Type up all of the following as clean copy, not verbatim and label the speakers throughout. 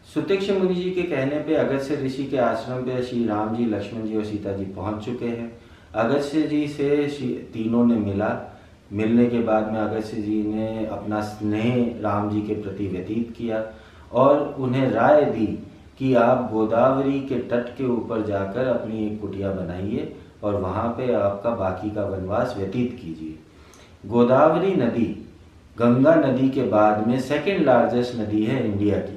Speaker 1: सुतीक्ष मुनि जी के कहने पे अगस्त्य ऋषि के आश्रम पे श्री राम जी, लक्ष्मण जी और सीता जी पहुंच चुके हैं। अगस्त्य जी से तीनों ने मिलने के बाद में अगस्त्य जी ने अपना स्नेह राम जी के प्रति व्यतीत किया और उन्हें राय दी कि आप गोदावरी के तट के ऊपर जाकर अपनी एक कुटिया बनाइए और वहाँ पे आपका बाकी का वनवास व्यतीत कीजिए। गोदावरी नदी गंगा नदी के बाद में सेकेंड लार्जेस्ट नदी है इंडिया की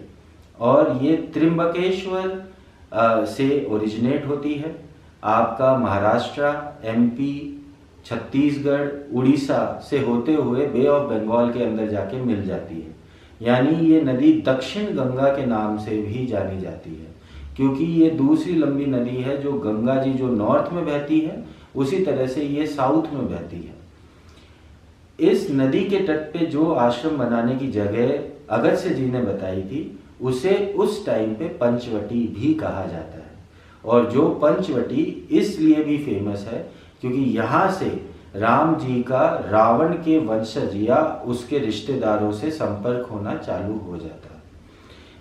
Speaker 1: और ये त्रिंबकेश्वर से ओरिजिनेट होती है। आपका महाराष्ट्र, एमपी, छत्तीसगढ़, उड़ीसा से होते हुए बे ऑफ बंगाल के अंदर जाके मिल जाती है। यानी ये नदी दक्षिण गंगा के नाम से भी जानी जाती है क्योंकि ये दूसरी लंबी नदी है जो गंगा जी जो नॉर्थ में बहती है उसी तरह से ये साउथ में बहती है। इस नदी के तट पे जो आश्रम बनाने की जगह अगस्त्य जी ने बताई थी उसे उस टाइम पे पंचवटी भी कहा जाता है और जो पंचवटी इसलिए भी फेमस है क्योंकि यहाँ से राम जी का रावण के वंशज या उसके रिश्तेदारों से संपर्क होना चालू हो जाता है।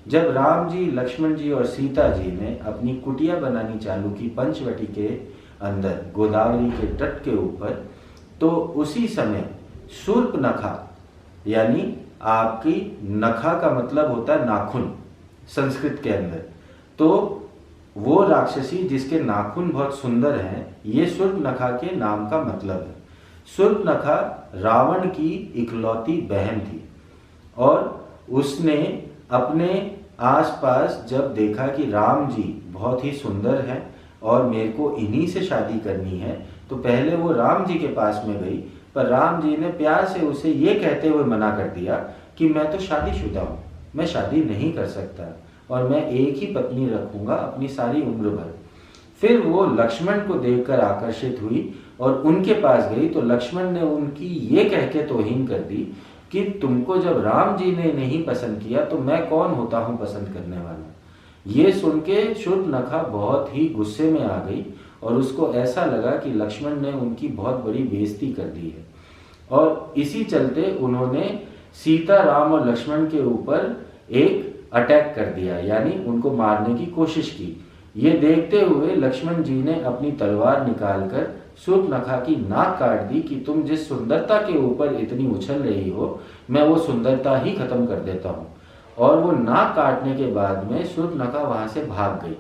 Speaker 1: जब राम जी, लक्ष्मण जी और सीता जी ने अपनी कुटिया बनानी चालू की पंचवटी के अंदर गोदावरी के तट के ऊपर, तो उसी समय शूर्पनखा, यानी आपकी नखा का मतलब होता है नाखून संस्कृत के अंदर, तो वो राक्षसी जिसके नाखून बहुत सुंदर हैं, ये शूर्पनखा के नाम का मतलब है। शूर्पनखा रावण की इकलौती बहन थी और उसने अपने आसपास जब देखा कि राम जी बहुत ही सुंदर हैं और मेरे को इन्हीं से शादी करनी है, तो पहले वो राम जी के पास में गई, पर राम जी ने प्यार से उसे ये कहते हुए मना कर दिया कि मैं तो शादीशुदा हूँ, मैं शादी नहीं कर सकता और मैं एक ही पत्नी रखूंगा अपनी सारी उम्र भर। फिर वो लक्ष्मण को देखकर आकर्षित हुई और उनके पास गई, तो लक्ष्मण ने उनकी ये कह के तौहीन कर दी कि तुमको जब राम जी ने नहीं पसंद किया तो मैं कौन होता हूँ पसंद करने वाला। ये सुन के शूर्पनखा बहुत ही गुस्से में आ गई और उसको ऐसा लगा कि लक्ष्मण ने उनकी बहुत बड़ी बेइज्जती कर दी है और इसी चलते उन्होंने सीता, राम और लक्ष्मण के ऊपर एक अटैक कर दिया, यानी उनको मारने की कोशिश की। ये देखते हुए लक्ष्मण जी ने अपनी तलवार निकालकर शूर्पनखा की नाक काट दी कि तुम जिस सुंदरता के ऊपर इतनी उछल रही हो, मैं वो सुंदरता ही खत्म कर देता हूँ। और वो नाक काटने के बाद में शूर्पनखा वहां से भाग गई।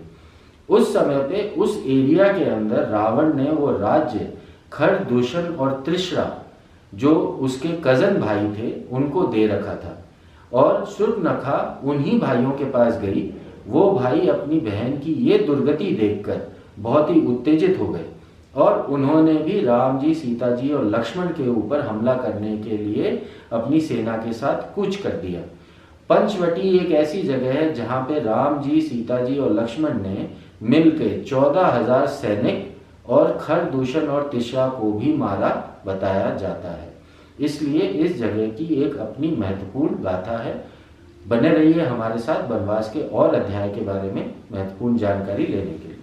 Speaker 1: उस समय पे उस एरिया के अंदर रावण ने वो राज्य खरदूषण और त्रिशरा, जो उसके कजन भाई थे, उनको दे रखा था और शूर्पनखा उन्हीं भाइयों के पास गई। वो भाई अपनी बहन की ये दुर्गति देखकर बहुत ही उत्तेजित हो गए और उन्होंने भी राम जी, सीता जी और लक्ष्मण के ऊपर हमला करने के लिए अपनी सेना के साथ कूच कर दिया। पंचवटी एक ऐसी जगह है जहाँ पे राम जी, सीता जी और लक्ष्मण ने मिलकर 14,000 सैनिक और खरदूषण और त्रिशरा को भी मारा बताया जाता है। इसलिए इस जगह की एक अपनी महत्वपूर्ण गाथा है। बने रहिए हमारे साथ वनवास के और अध्याय के बारे में महत्वपूर्ण जानकारी लेने के लिए।